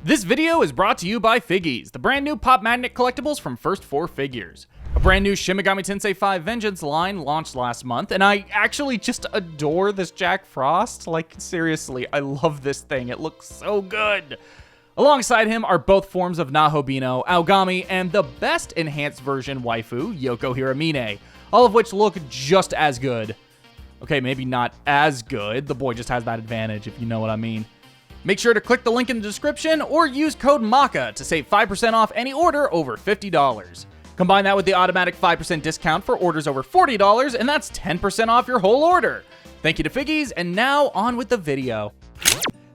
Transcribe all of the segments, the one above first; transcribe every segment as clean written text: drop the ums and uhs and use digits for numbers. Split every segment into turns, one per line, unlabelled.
This video is brought to you by FiGGYZ, the brand new pop magnet collectibles from First 4 Figures. A brand new Shin Megami Tensei 5 Vengeance line launched last month, and I actually just adore this Jack Frost. Like, seriously, I love this thing. It looks so good. Alongside him are both forms of Nahobino, Aogami, and the best enhanced version waifu, Yoko Hiramine, all of which look just as good. Okay, maybe not as good. The boy just has that advantage, if you know what I mean. Make sure to click the link in the description or use code Macca to save 5% off any order over $50. Combine that with the automatic 5% discount for orders over $40, and that's 10% off your whole order. Thank you to FiGGYZ, and now on with the video.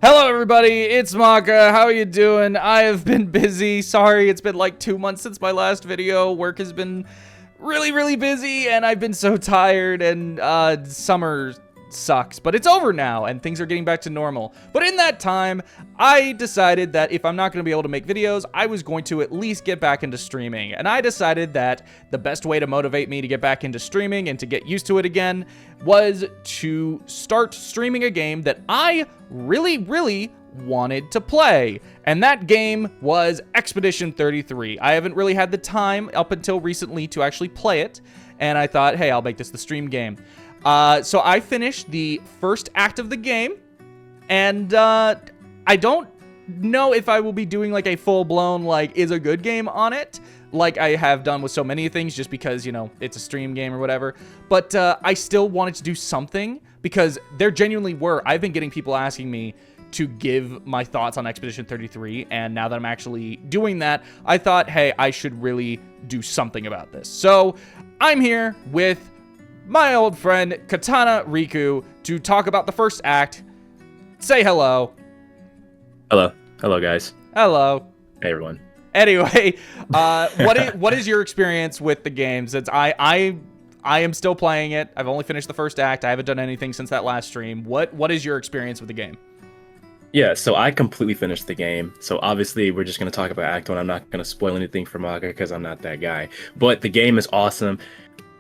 Hello everybody, it's Macca. How are you doing? I have been busy. Sorry, it's been like 2 months since my last video. Work has been really busy, and I've been so tired, and summer sucks, but it's over now and things are getting back to normal. But in that time, I decided that if I'm not going to be able to make videos, I was going to at least get back into streaming. And I decided that the best way to motivate me to get back into streaming and to get used to it again was to start streaming a game that I really wanted to play. And that game was Expedition 33. I haven't really had the time up until recently to actually play it, and I thought, hey, I'll make this the stream game. So I finished the first act of the game, and I don't know if I will be doing like a full-blown like is a good game on it, like I have done with so many things, just because, you know, it's a stream game or whatever. But I still wanted to do something, because there genuinely were. I've been getting people asking me to give my thoughts on Expedition 33, and now that I'm actually doing that, I thought, hey, I should really do something about this. So I'm here with my old friend Katana Riku to talk about the first act. Say hello.
Hello guys.
Hello.
Hey everyone.
Anyway, what is your experience with the game? Since I am still playing it. I've only finished the first act. I haven't done anything since that last stream. What is your experience with the game?
Yeah, so I completely finished the game. So obviously we're just going to talk about Act 1. I'm not going to spoil anything for Macca because I'm not that guy. But the game is awesome.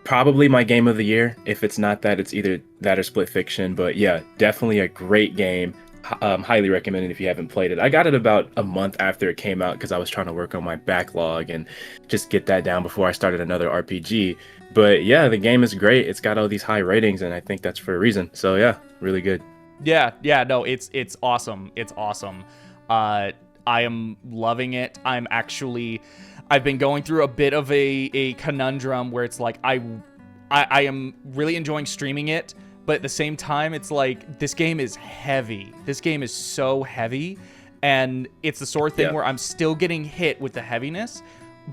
Probably my game of the year. If it's not that, it's either that or Split Fiction. But yeah, definitely a great game. Highly recommended if you haven't played it. I got it about a month after it came out because I was trying to work on my backlog and just get that down before I started another RPG. But yeah, the game is great. It's got all these high ratings, and I think that's for a reason. So yeah, really good. Yeah, no, it's awesome. It's awesome. I am loving it. I've been going through a bit of a conundrum where it's like I am really enjoying streaming it, but at the same time, it's like this game is heavy. This game is so heavy, and it's the sort of thing where I'm still getting hit with the heaviness,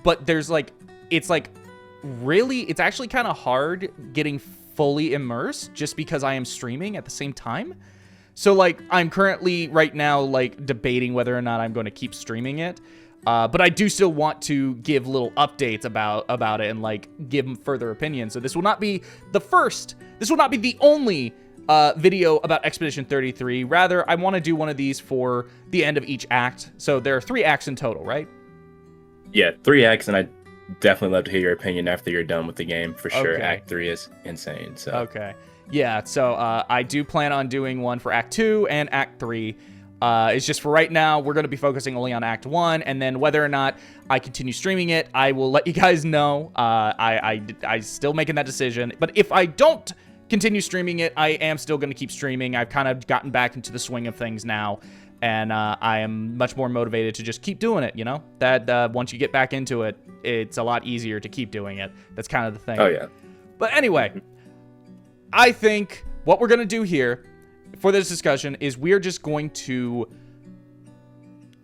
but there's like, it's actually kind of hard getting fully immersed just because I am streaming at the same time. So like, I'm currently right now like debating whether or not I'm going to keep streaming it. But I do still want to give little updates about it and like give them further opinions. So this will not be the only video about Expedition 33. Rather, I want to do one of these for the end of each act. So there are 3 acts in total, right? Yeah, 3 acts, and I'd definitely love to hear your opinion after you're done with the game, for sure. Okay. Act 3 is insane. So okay. Yeah, so I do plan on doing one for Act 2 and Act 3. It's just for right now, we're going to be focusing only on Act 1, and then whether or not I continue streaming it, I will let you guys know. I'm still making that decision, but if I don't continue streaming it, I am still going to keep streaming. I've kind of gotten back into the swing of things now, and I am much more motivated to just keep doing it, you know? That once you get back into it, it's a lot easier to keep doing it. That's kind of the thing. Oh, yeah.
But anyway, I think what we're going to do here for this discussion is we're just going to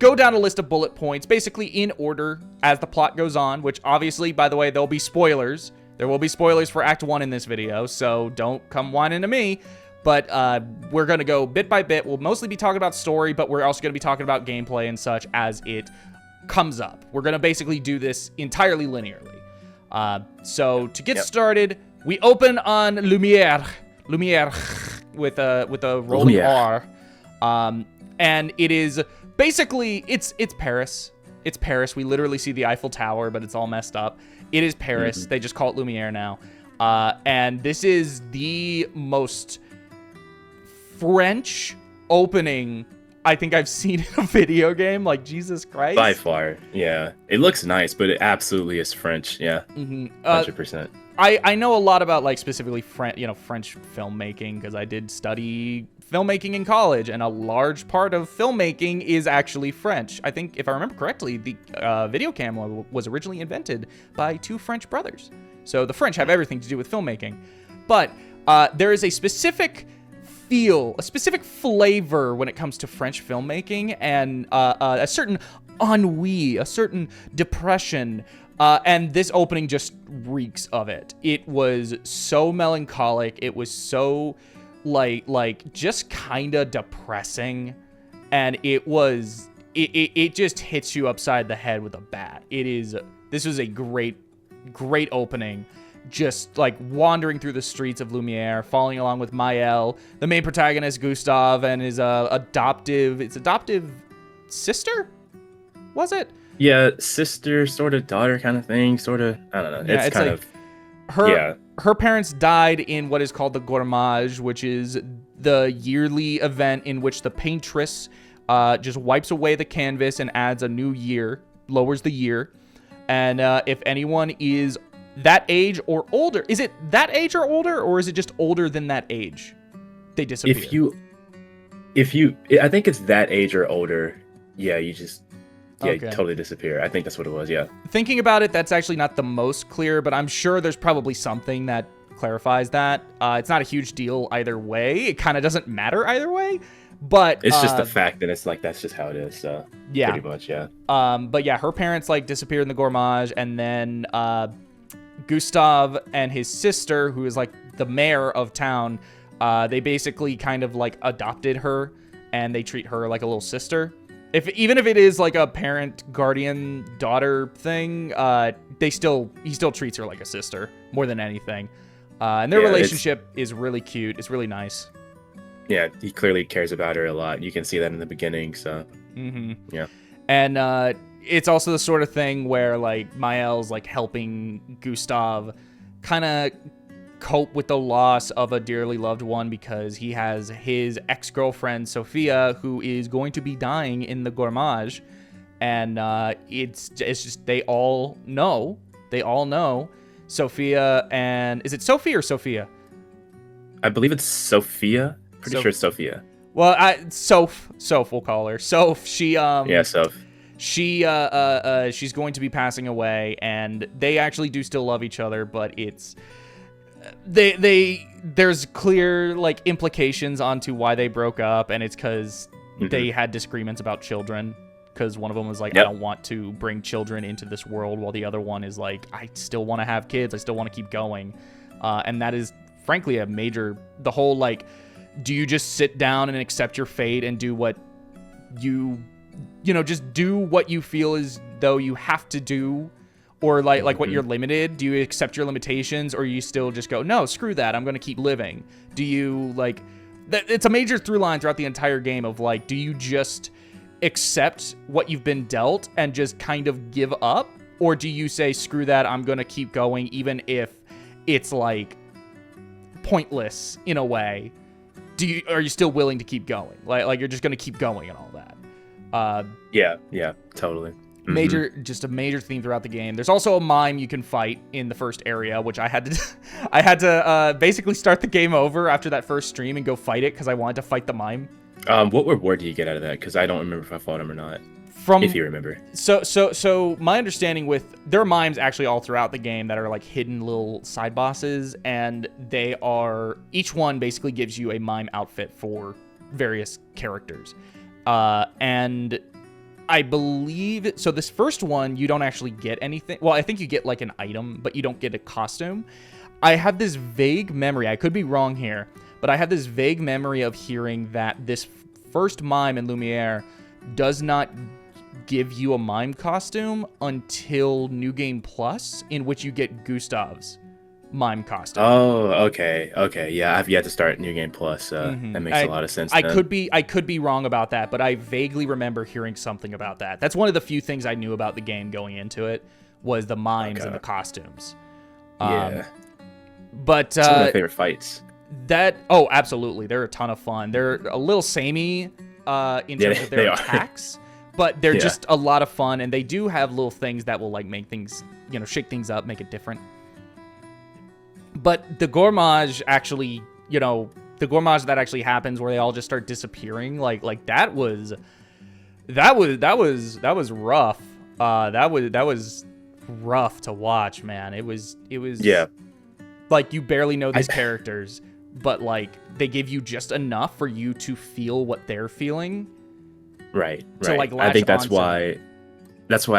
go down a list of bullet points, basically in order as the plot goes on, which obviously, by the way, there'll be spoilers. There will be spoilers for Act 1 in this video, so don't come whining to me. But we're going to go bit by bit. We'll mostly be talking about story, but we're also going to be talking about gameplay and such as it comes up. We're going to basically do this entirely linearly. So to get started, we open on Lumiere with a rolling R, and it is basically it's Paris. It's Paris. We literally see the Eiffel Tower, but it's all messed up. It is Paris. They just call it Lumiere now, and this is the most French opening I think I've seen in a video game. Like, Jesus Christ.
By far, yeah. It looks nice, but it absolutely is French. Yeah, 100%.
I know a lot about like specifically French filmmaking because I did study filmmaking in college, and a large part of filmmaking is actually French. I think if I remember correctly, the video camera was originally invented by two French brothers. So the French have everything to do with filmmaking. But there is a specific feel, a specific flavor when it comes to French filmmaking, and a certain ennui, a certain depression. And this opening just reeks of it. It was so melancholic. It was so like just kind of depressing, and it just hits you upside the head with a bat. This was a great opening. Just like wandering through the streets of Lumiere, following along with Maëlle, the main protagonist Gustave, and his adoptive sister, was it?
Yeah, sister, sort of daughter kind of thing, sort of. I don't know.
Yeah,
it's kind
like
of
her parents died in what is called the Gourmage, which is the yearly event in which the paintress just wipes away the canvas and adds a new year, lowers the year, and if anyone is that age or older, is it that age or older, or is it just older than that age, they disappear?
If you, I think it's that age or older. Yeah, you totally disappear. I think that's what it was. Yeah.
Thinking about it, that's actually not the most clear, but I'm sure there's probably something that clarifies that. It's not a huge deal either way. It kind of doesn't matter either way, but
it's just the fact that it's like that's just how it is. So
yeah,
pretty much, yeah.
But yeah, her parents like disappeared in the Gourmage, and then Gustave and his sister, who is like the mayor of town, they basically kind of like adopted her, and they treat her like a little sister. Even if it is like a parent guardian daughter thing, he still treats her like a sister more than anything. And their relationship is really cute. It's really nice.
Yeah, he clearly cares about her a lot. You can see that in the beginning. So yeah,
and it's also the sort of thing where like Maëlle's like helping Gustave kind of cope with the loss of a dearly loved one, because he has his ex-girlfriend Sophia, who is going to be dying in the Gourmage, and it's just they all know Sophia. And is it Sophie or Sophia?
I believe it's Sophia. Pretty sure it's Sophia.
Well, Soph we'll call her Soph.
Soph.
She's going to be passing away, and they actually do still love each other, but it's there's clear like implications onto why they broke up, and it's because they had disagreements about children, because one of them was like, I don't want to bring children into this world, while the other one is like, I still want to have kids, I still want to keep going. And that is frankly the whole like, do you just sit down and accept your fate and do what just do what you feel as though you have to do, or like what you're limited? Do you accept your limitations, or you still just go, no, screw that, I'm going to keep living? Do you like it's a major through line throughout the entire game of like, do you just accept what you've been dealt and just kind of give up, or do you say, screw that, I'm going to keep going even if it's like pointless in a way? Are you still willing to keep going? Like you're just going to keep going and all that?
Yeah, totally.
Just a major theme throughout the game. There's also a mime you can fight in the first area, which I had to basically start the game over after that first stream and go fight it because I wanted to fight the mime.
What reward do you get out of that? Because I don't remember if I fought him or not. If you remember.
So my understanding there are mimes actually all throughout the game that are like hidden little side bosses, and each one basically gives you a mime outfit for various characters. And I believe, so this first one, you don't actually get anything. Well, I think you get like an item, but you don't get a costume. I have this vague memory, I could be wrong here, but I have this vague memory of hearing that this first mime in Lumiere does not give you a mime costume until New Game Plus, in which you get Gustave's mime costume.
Oh, okay. Yeah, I've yet to start New Game Plus. That makes a lot of sense.
I could be wrong about that, but I vaguely remember hearing something about that. That's one of the few things I knew about the game going into it, was the mimes and the costumes.
Yeah.
But
some of my favorite fights.
Absolutely, they're a ton of fun. They're a little samey in terms of their attacks, but they're just a lot of fun, and they do have little things that will like make things, shake things up, make it different. But the gourmage actually, the gourmage that actually happens where they all just start disappearing, like that was rough. That was rough to watch, man. It was like you barely know these characters, but like they give you just enough for you to feel what they're feeling.
Right.
To like latch
I think that's
onto.
why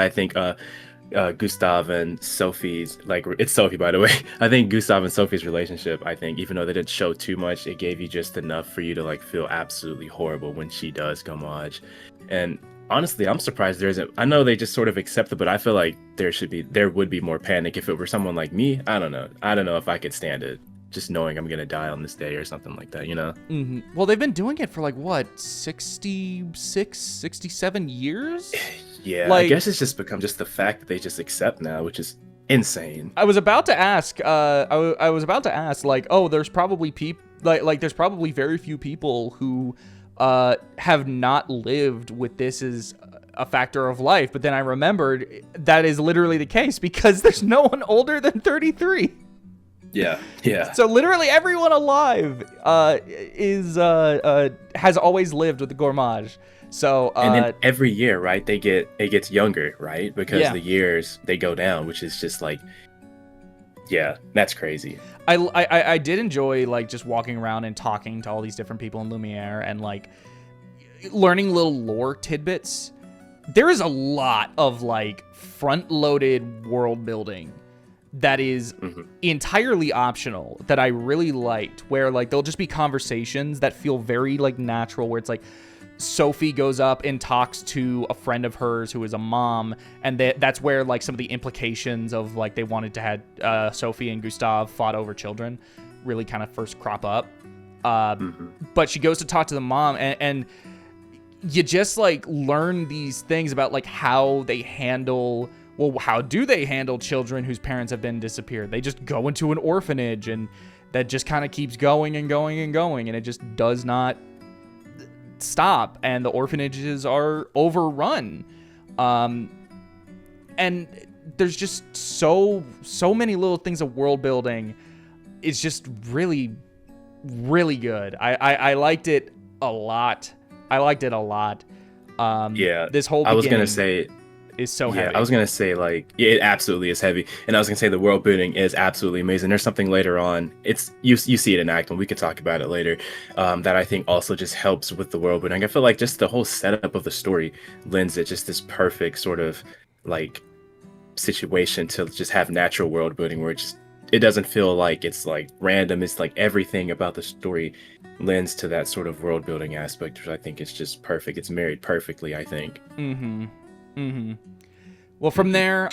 I think Gustave and Sophie's, like, it's Sophie, by the way. I think Gustave and Sophie's relationship, I think, even though they didn't show too much, it gave you just enough for you to like feel absolutely horrible when she does gommage. And honestly, I'm surprised there isn't. I know they just sort of accept it, but I feel like there would be more panic if it were someone like me. I don't know if I could stand it, just knowing I'm gonna die on this day or something like that,
Mm-hmm. Well, they've been doing it for like what, 66, 67 years?
Yeah,
like,
I guess it's just become just the fact that they just accept now, which is insane.
I was about to ask. I was about to ask, like, oh, there's probably there's probably very few people who have not lived with this as a factor of life. But then I remembered that is literally the case because there's no one older than 33.
Yeah.
So literally everyone alive has always lived with the gourmage. So
and then every year, right, it gets younger, right? Because the years they go down, which is just like, yeah, that's crazy.
I did enjoy like just walking around and talking to all these different people in Lumiere and like learning little lore tidbits. There is a lot of like front-loaded world building that is entirely optional that I really liked, where like there'll just be conversations that feel very like natural, where it's like Sophie goes up and talks to a friend of hers who is a mom, and that's where like some of the implications of like they wanted to have Sophie and Gustave fought over children really kind of first crop up. But she goes to talk to the mom, and you just like learn these things about like how they handle. Well, how do they handle children whose parents have been disappeared? They just go into an orphanage, and that just kind of keeps going and going and going, and it just does not stop, and the orphanages are overrun. And there's just so many little things of world building. It's just really, really good. I liked it a lot. This whole
I was gonna say
is so heavy.
I was gonna say like it absolutely is heavy, and I was gonna say the world building is absolutely amazing. There's something later on, it's you see it in Act 1, we could talk about it later, that I think also just helps with the world building. I feel like just the whole setup of the story lends it just this perfect sort of like situation to just have natural world building where it doesn't feel like it's like random. It's like everything about the story lends to that sort of world building aspect, which I think is just perfect. It's married perfectly, I think.
Well, from there,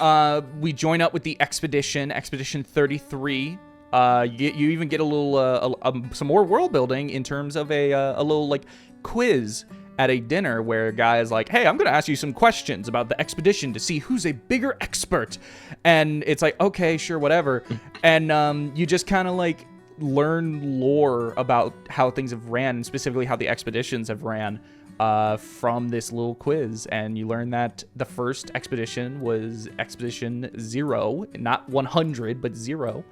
we join up with the Expedition 33. You even get a little, some more world building in terms of a little like quiz at a dinner where a guy is like, hey, I'm going to ask you some questions about the expedition to see who's a bigger expert. And it's like, okay, sure, whatever. And you just kind of like learn lore about how things have ran, and specifically how the expeditions have ran from this little quiz. And you learn that the first expedition was Expedition 0, not 100, but 0.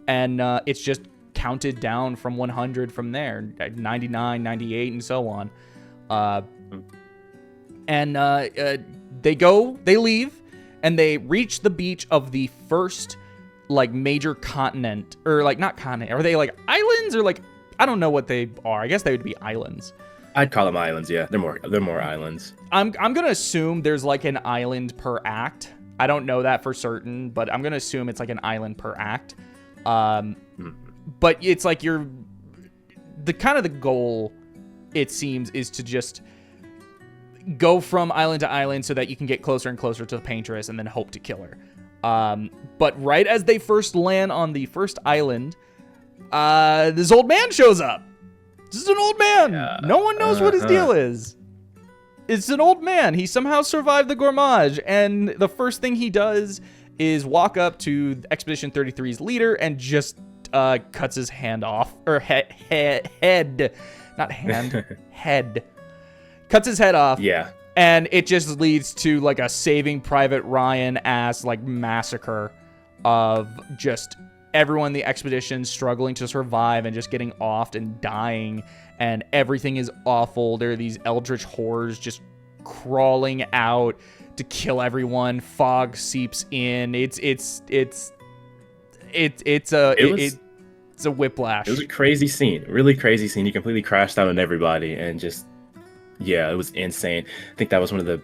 And it's just counted down from 100 from there, 99, 98, and so on. They leave, and they reach the beach of the first like major continent, or like not continent, are they like islands, or like I don't know what they are. I guess they would be islands.
I'd call them islands. Yeah, they're more islands. I'm
gonna assume there's like an island per act. I don't know that for certain, but I'm gonna assume it's like an island per act. But it's like the goal, it seems, is to just go from island to island so that you can get closer and closer to the paintress and then hope to kill her. But right as they first land on the first island, this old man shows up. Just an old man. No one knows what his deal is. It's an old man. He somehow survived the gourmage, and the first thing he does is walk up to Expedition 33's leader and just cuts his hand off, or head, not hand, head. cuts his head off.
Yeah.
And it just leads to like a Saving Private Ryan ass like massacre of just everyone in the expedition struggling to survive and just getting offed and dying, and everything is awful. There are these eldritch horrors just crawling out to kill everyone. Fog seeps in. It's a whiplash.
It was a crazy scene, really crazy scene. You completely crashed out on everybody, and just it was insane. I think that was one of the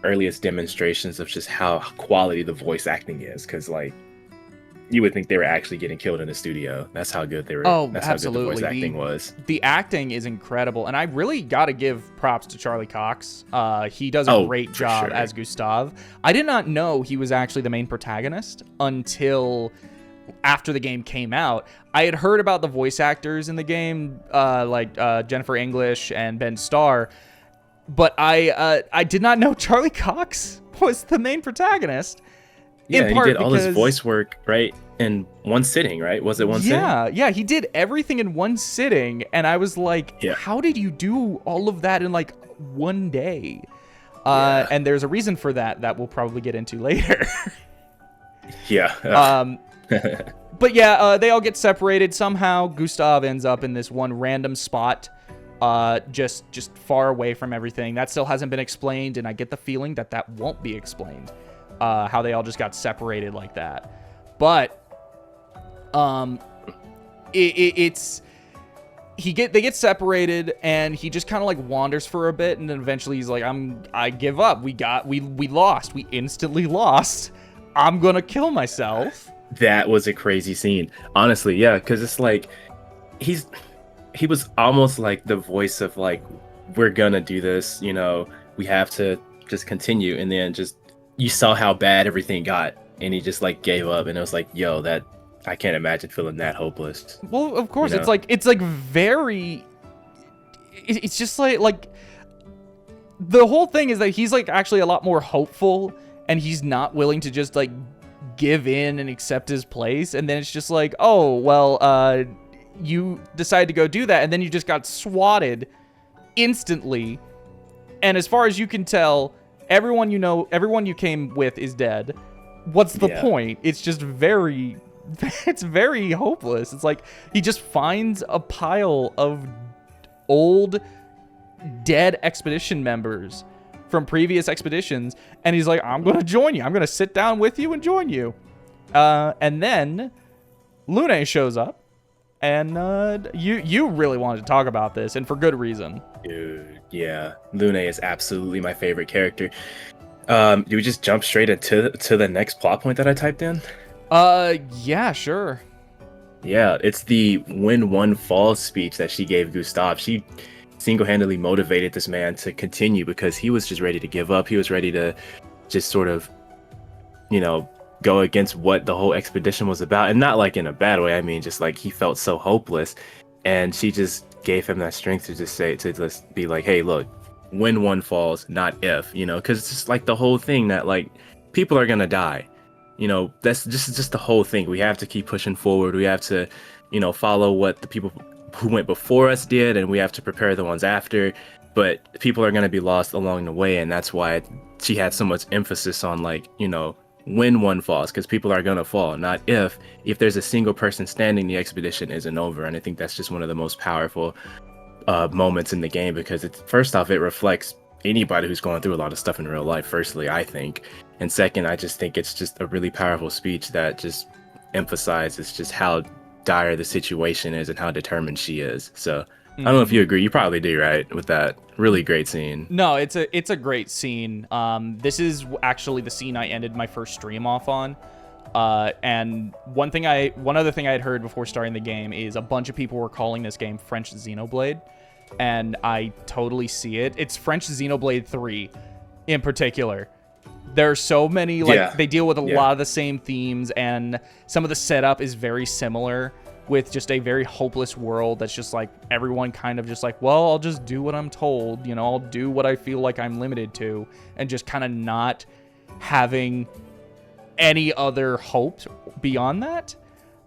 earliest demonstrations of just how quality the voice acting is, because like you would think they were actually getting killed in the studio. That's how good they were.
Oh,
that's
absolutely.
How good the voice acting was.
The acting is incredible, and I really got to give props to Charlie Cox. He does a great job as Gustave. I did not know he was actually the main protagonist until after the game came out. I had heard about the voice actors in the game, like Jennifer English and Ben Starr, but I did not know Charlie Cox was the main protagonist.
Yeah, he did all his voice work, right, in one sitting, right? Was it one sitting?
Yeah, he did everything in one sitting, and I was like, how did you do all of that in, like, one day? And there's a reason for that we'll probably get into later. But yeah, they all get separated. Somehow, Gustave ends up in this one random spot, just far away from everything. That still hasn't been explained, and I get the feeling that won't be explained. How they all just got separated like that. But they get separated, and he just kind of like wanders for a bit, and then eventually he's like, I give up. We lost. We instantly lost. I'm gonna kill myself.
That was a crazy scene, honestly. Yeah, because it's like he was almost like the voice of like, we're gonna do this, you know, we have to just continue, and then just you saw how bad everything got, and he just like gave up, and it was like, yo, that I can't imagine feeling that hopeless.
Well, of course,
you know?
it's like very, it's just like the whole thing is that he's like actually a lot more hopeful, and he's not willing to just like give in and accept his place. And then it's just like, oh well, you decided to go do that, and then you just got swatted instantly, and as far as you can tell, everyone you came with is dead. What's the point? It's just very hopeless. It's like he just finds a pile of old dead expedition members from previous expeditions, and he's like, I'm gonna join you. I'm gonna sit down with you and join you. And then Lune shows up, and you really wanted to talk about this, and for good reason.
Dude, yeah, Lune is absolutely my favorite character. Do we just jump straight into the next plot point that I typed in?
Yeah, sure.
Yeah, it's the when one falls speech that she gave Gustave. She single-handedly motivated this man to continue, because he was just ready to give up. He was ready to just sort of, you know, go against what the whole expedition was about, and not like in a bad way. I mean, just like he felt so hopeless, and she just gave him that strength to just be like, hey, look, when one falls, not if, you know, because it's just like the whole thing that like people are gonna die, you know, that's just the whole thing. We have to keep pushing forward. We have to, you know, follow what the people who went before us did, and we have to prepare the ones after, but people are gonna be lost along the way. And that's why she had so much emphasis on, like, you know, when one falls, because people are gonna fall, not if there's a single person standing, the expedition isn't over. And I think that's just one of the most powerful moments in the game, because it's, first off, it reflects anybody who's going through a lot of stuff in real life, firstly, I think, and second, I just think it's just a really powerful speech that just emphasizes just how dire the situation is and how determined she is. So I don't know if you agree. You probably do, right, with that really great scene?
No, it's a great scene. This is actually the scene I ended my first stream off on. And one other thing I had heard before starting the game is a bunch of people were calling this game French Xenoblade, and I totally see it. It's French Xenoblade 3 in particular. There are so many, like, they deal with a lot of the same themes, and some of the setup is very similar, with just a very hopeless world that's just like everyone kind of just like, well, I'll just do what I'm told, you know, I'll do what I feel like I'm limited to, and just kind of not having any other hope beyond that.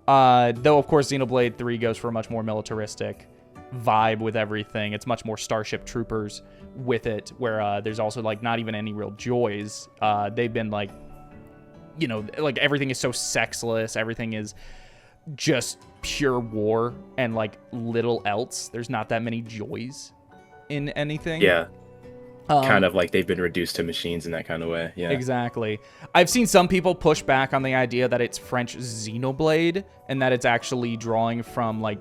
Though, of course, Xenoblade 3 goes for a much more militaristic vibe with everything. It's much more Starship Troopers with it, where there's also like not even any real joys. They've been like, you know, like everything is so sexless. Everything is just pure war and like little else. There's not that many joys in anything.
Yeah. Kind of like they've been reduced to machines in that kind of way. Yeah.
Exactly. I've seen some people push back on the idea that it's French Xenoblade and that it's actually drawing from like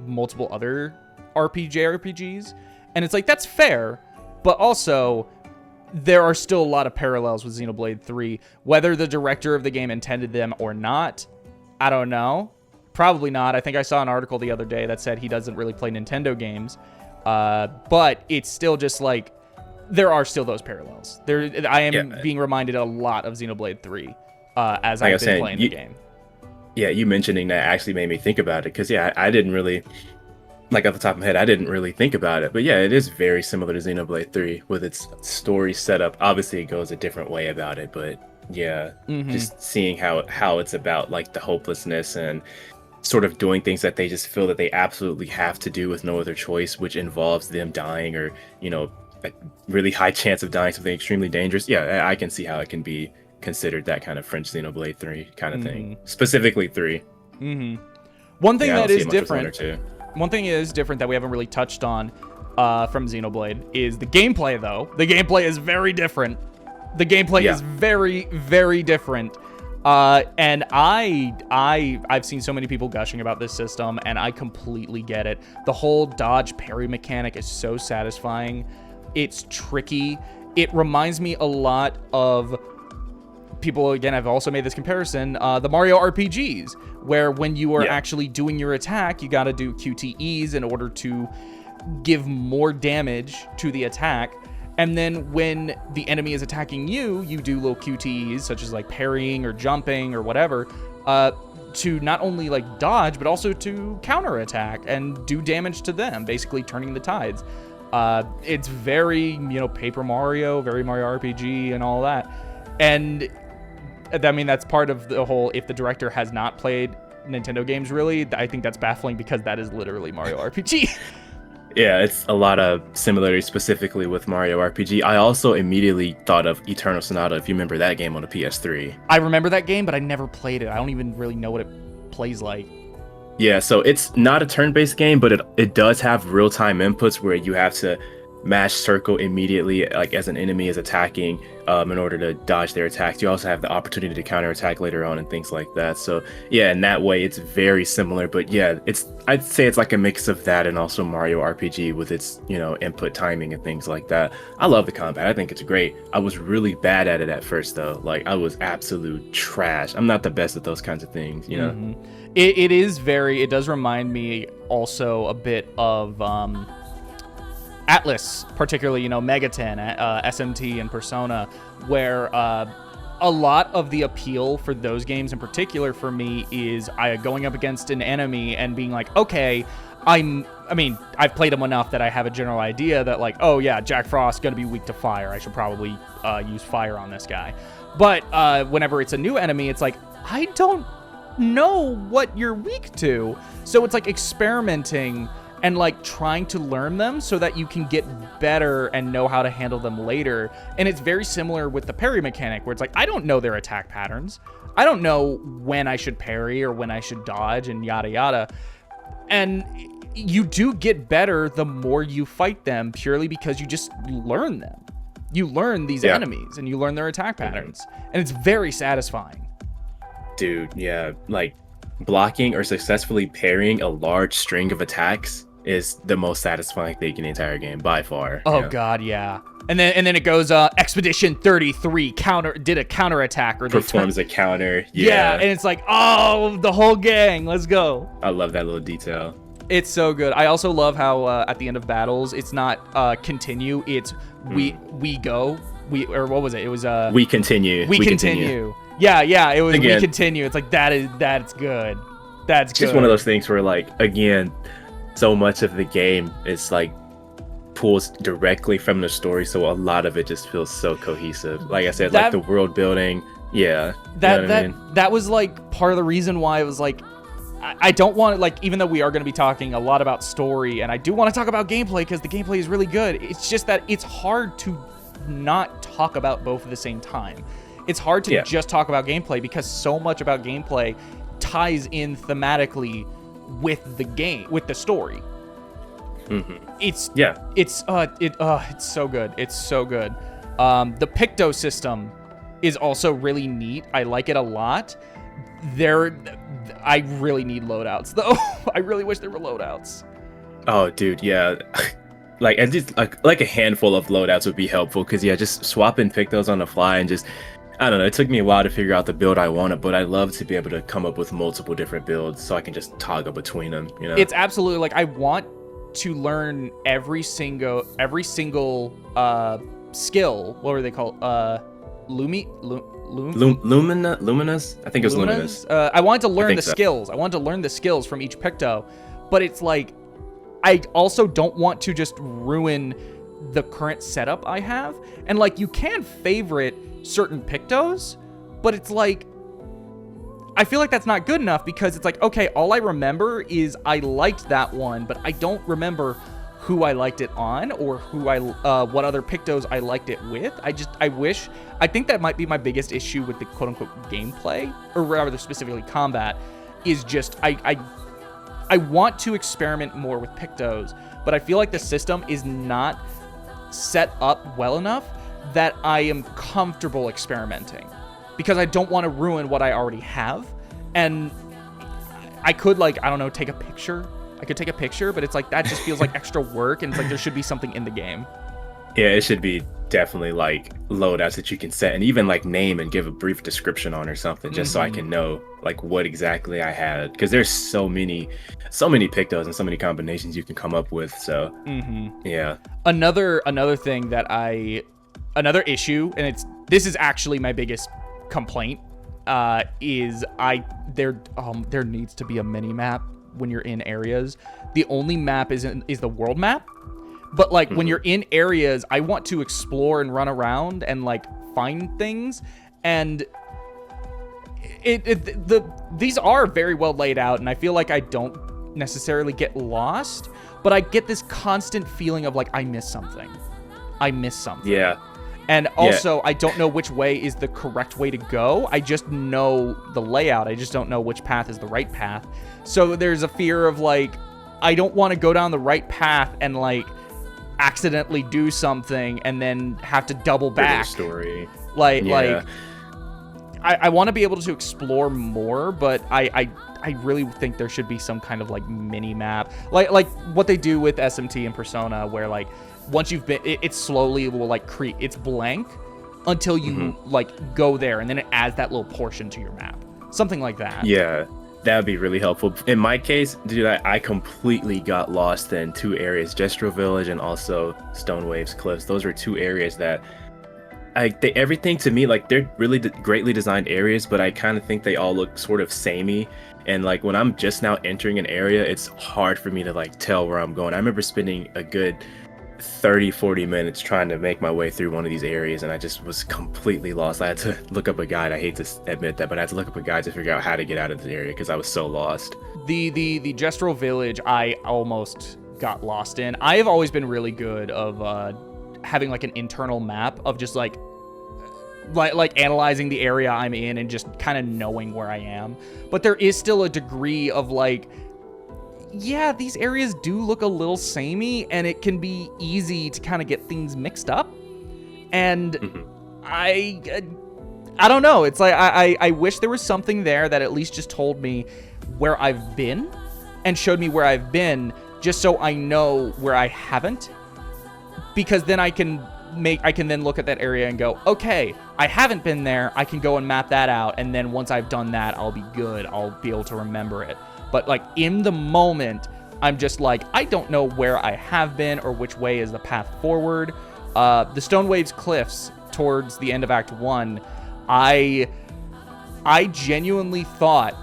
multiple other RPGs. And it's like, that's fair, but also there are still a lot of parallels with Xenoblade 3. Whether the director of the game intended them or not, I don't know. Probably not. I think I saw an article the other day that said he doesn't really play Nintendo games. But it's still just like, there are still those parallels. I am being reminded a lot of Xenoblade 3 as I've been playing the game.
Yeah, you mentioning that actually made me think about it, because I didn't really, like off the top of my head, I didn't really think about it. But yeah, it is very similar to Xenoblade 3 with its story setup. Obviously, it goes a different way about it, but yeah, just seeing how it's about like the hopelessness and sort of doing things that they just feel that they absolutely have to do with no other choice, which involves them dying or, you know, a really high chance of dying, something extremely dangerous. Yeah, I can see how it can be considered that kind of French Xenoblade 3 kind of thing. Specifically 3.
One thing that is different, that we haven't really touched on from Xenoblade is the gameplay, though. The gameplay is very different. The gameplay is very, very different. And I've seen so many people gushing about this system, and I completely get it. The whole dodge parry mechanic is so satisfying. It's tricky. It reminds me a lot of people, again, I've also made this comparison, the Mario RPGs, where when you are actually doing your attack, you got to do QTEs in order to give more damage to the attack. And then when the enemy is attacking you, you do little QTEs, such as like parrying or jumping or whatever, to not only like dodge, but also to counterattack and do damage to them, basically turning the tides. It's very, you know, Paper Mario, very Mario RPG and all that. And I mean, that's part of the whole, if the director has not played Nintendo games really, I think that's baffling, because that is literally Mario RPG.
Yeah, it's a lot of similarities specifically with Mario RPG. I also immediately thought of Eternal Sonata, if you remember that game on a PS3.
I remember that game, but I never played it. I don't even really know what it plays like.
Yeah, so it's not a turn-based game, but it does have real-time inputs where you have to mash circle immediately, like as an enemy is attacking, in order to dodge their attacks. You also have the opportunity to counterattack later on and things like that. So yeah, in that way, it's very similar. But yeah, I'd say it's like a mix of that and also Mario RPG with its, you know, input timing and things like that. I love the combat. I think it's great. I was really bad at it at first, though. Like, I was absolute trash. I'm not the best at those kinds of things, you know?
It does remind me also a bit of Atlas, particularly, you know, Megaten, SMT, and Persona, where a lot of the appeal for those games in particular for me is going up against an enemy and being like, okay, I've played them enough that I have a general idea that, like, oh yeah, Jack Frost's gonna be weak to fire. I should probably use fire on this guy. But whenever it's a new enemy, it's like, I don't know what you're weak to. So it's like experimenting and like trying to learn them so that you can get better and know how to handle them later. And it's very similar with the parry mechanic, where it's like, I don't know their attack patterns. I don't know when I should parry or when I should dodge and yada yada. And you do get better the more you fight them, purely because you just learn them. You learn these enemies and you learn their attack patterns. And it's very satisfying.
Dude, yeah, like blocking or successfully parrying a large string of attacks is the most satisfying thing in the entire game by far.
Oh god, yeah. And then it goes Expedition 33 did a counterattack, or
performs a counter.
Yeah, and it's like, oh, the whole gang, let's go.
I love that little detail.
It's so good. I also love how at the end of battles, it's not continue, it's we go. Or what was it? It was
we continue.
We continue. Yeah, it was again, we continue. It's like that's good. That's
just one of those things where, like, again, so much of the game is like pulls directly from the story, so a lot of it just feels so cohesive. Like I said, like the world building. Yeah.
That was like part of the reason why it was like, I don't want to, like, even though we are going to be talking a lot about story, and I do want to talk about gameplay because the gameplay is really good, it's just that it's hard to not talk about both at the same time. It's hard to just talk about gameplay because so much about gameplay ties in thematically with the game, with the story. It's so good. It's so good. The Picto system is also really neat. I like it a lot. I really need loadouts though. I really wish there were loadouts.
Oh, dude, yeah. Like, at least like a handful of loadouts would be helpful, because just swapping Pictos on the fly and just, I don't know, it took me a while to figure out the build I wanted, but I love to be able to come up with multiple different builds so I can just toggle between them, you know?
It's absolutely, like, I want to learn every single skill. What were they called?
Luminous? I think it was Luminous.
I wanted to learn the
so.
skills. I wanted to learn the skills from each Picto, but it's like, I also don't want to just ruin the current setup I have. And like, you can favorite certain Pictos, but it's like, I feel like that's not good enough, because it's like, okay, all I remember is I liked that one, but I don't remember who I liked it on, or what other Pictos I liked it with. I think that might be my biggest issue with the quote unquote gameplay, or rather specifically combat, is just, I want to experiment more with Pictos, but I feel like the system is not set up well enough that I am comfortable experimenting, because I don't want to ruin what I already have. And I could, like, I don't know, take a picture. I could take a picture, but it's like, that just feels like extra work, and it's like there should be something in the game.
Yeah, it should be definitely like loadouts that you can set and even like name and give a brief description on or something, just so I can know like what exactly I had, because there's so many Pictos and so many combinations you can come up with. So yeah. Another
thing that another issue, and this is actually my biggest complaint, is there needs to be a mini map when you're in areas. The only map is the world map. But like when you're in areas, I want to explore and run around and like find things, and these are very well laid out, and I feel like I don't necessarily get lost, but I get this constant feeling of like I miss something. Yeah. And also, I don't know which way is the correct way to go. I just know the layout. I just don't know which path is the right path. So there's a fear of like, I don't want to go down the right path and like accidentally do something and then have to double back.
Story.
Like I want to be able to explore more, but I really think there should be some kind of like mini map, like what they do with SMT and Persona, where like once you've been, it slowly will like create, it's blank until you like go there, and then it adds that little portion to your map, something like that.
Yeah, that would be really helpful. In my case, dude, I completely got lost in two areas, Gestral Village and also Stone Waves Cliffs. Those were two areas that everything to me, like, they're really greatly designed areas, but I kind of think they all look sort of samey. And like when I'm just now entering an area, it's hard for me to like tell where I'm going. I remember spending a good 30-40 minutes trying to make my way through one of these areas, and I just was completely lost. I had to look up a guide. I hate to admit that, but I had to look up a guide to figure out how to get out of the area because I was so lost.
The Gestral Village, I almost got lost in. I have always been really good of having like an internal map of just like analyzing the area I'm in and just kind of knowing where I am. But there is still a degree of like, yeah, these areas do look a little samey, and it can be easy to kind of get things mixed up. And I don't know. It's like I wish there was something there that at least just told me where I've been and showed me where I've been, just so I know where I haven't. Because then I can then look at that area and go, okay, I haven't been there. I can go and map that out. And then once I've done that, I'll be good. I'll be able to remember it. But like in the moment, I'm just like, I don't know where I have been or which way is the path forward. The Stone Waves Cliffs towards the end of Act 1, I genuinely thought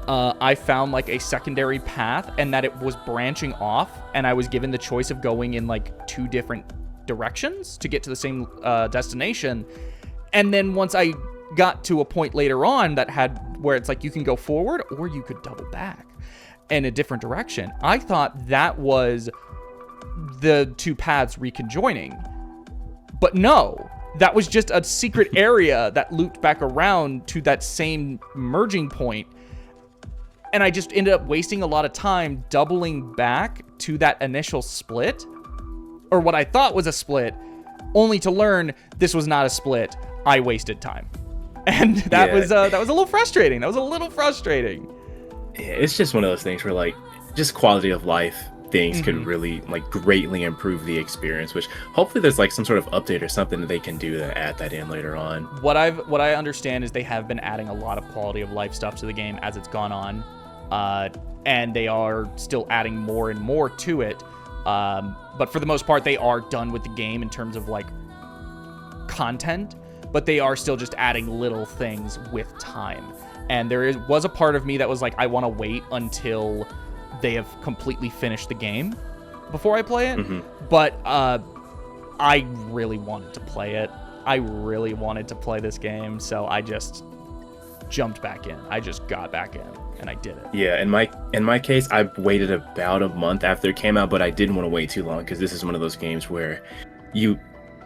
I found like a secondary path, and that it was branching off, and I was given the choice of going in like two different directions to get to the same destination. And then once I got to a point later on that had where it's like you can go forward or you could double back in a different direction. I thought that was the two paths reconjoining, but no, that was just a secret area that looped back around to that same merging point. And I just ended up wasting a lot of time doubling back to that initial split, or what I thought was a split, only to learn this was not a split. I wasted time. And that was a little frustrating.
Yeah, it's just one of those things where, like, just quality of life things could really, like, greatly improve the experience, which hopefully there's, like, some sort of update or something that they can do to add that in later on.
What I understand is they have been adding a lot of quality of life stuff to the game as it's gone on, and they are still adding more and more to it. But for the most part, they are done with the game in terms of, like, content, but they are still just adding little things with time. And there was a part of me that was like, I want to wait until they have completely finished the game before I play it. But I really wanted to play it. I really wanted to play this game, so I just jumped back in. I just got back in, and I did it.
Yeah, in my case, I waited about a month after it came out, but I didn't want to wait too long because this is one of those games where you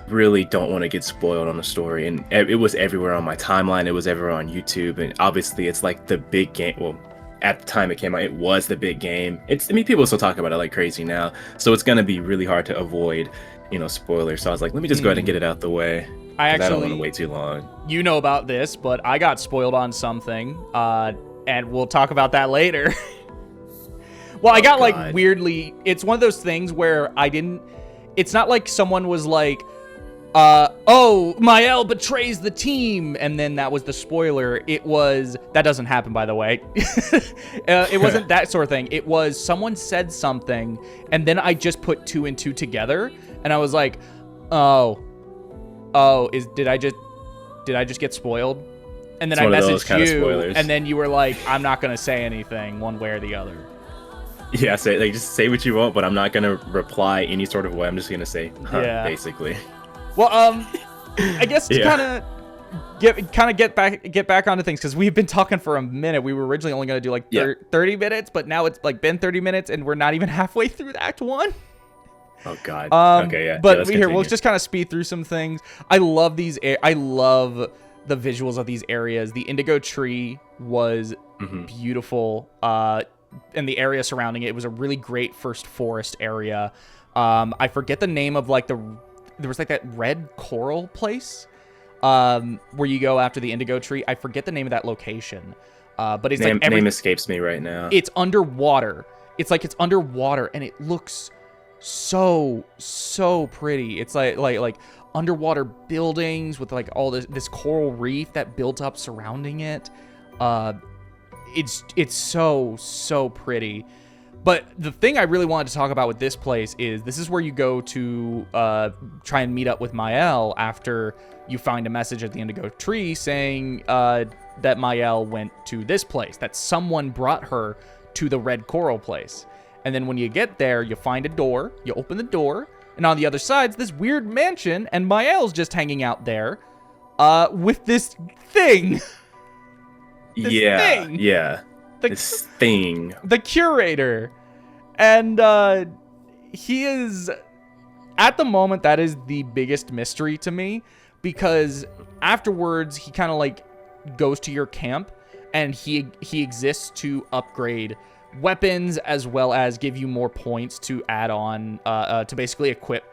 really don't want to get spoiled on the story, and it was everywhere on my timeline. It was everywhere on YouTube, and obviously it's like the big game. Well, at the time it came out, it was the big game. People still talk about it like crazy now, so it's gonna be really hard to avoid, spoilers. So I was like, let me just go ahead and get it out the way. I don't want to wait too long.
You know about this, but I got spoiled on something, and we'll talk about that later. Well, I got like weirdly. It's one of those things where it's not like someone was like, Mael betrays the team, and then that was the spoiler. That doesn't happen, by the way. It wasn't that sort of thing. It was someone said something, and then I just put two and two together, and I was like, did I just get spoiled? And then I messaged you, and then you were like, I'm not gonna say anything one way or the other.
Yeah, just say what you want, but I'm not gonna reply any sort of way. I'm just gonna say, basically.
Well, I guess to get back onto things, because we've been talking for a minute. We were originally only going to do like 30 minutes, but now it's like been 30 minutes, and we're not even halfway through Act 1.
Oh God. Okay, yeah.
But we'll just kind of speed through some things. I love I love the visuals of these areas. The indigo tree was beautiful, and the area surrounding it was a really great first forest area. I forget the name of there was like that red coral place where you go after the indigo tree. I forget the name of that location, but it's
name escapes me right now.
It's underwater. It's underwater, and it looks so pretty. It's like underwater buildings with like all this coral reef that built up surrounding it. It's so pretty. But the thing I really wanted to talk about with this place is this is where you go to try and meet up with Mael after you find a message at the indigo tree saying that Mael went to this place, that someone brought her to the red coral place. And then when you get there, you find a door, you open the door, and on the other side's this weird mansion, and Mael's just hanging out there with this thing.
This thing.
The curator. And he is, at the moment, that is the biggest mystery to me, because afterwards he kind of like goes to your camp, and he exists to upgrade weapons as well as give you more points to add on to basically equip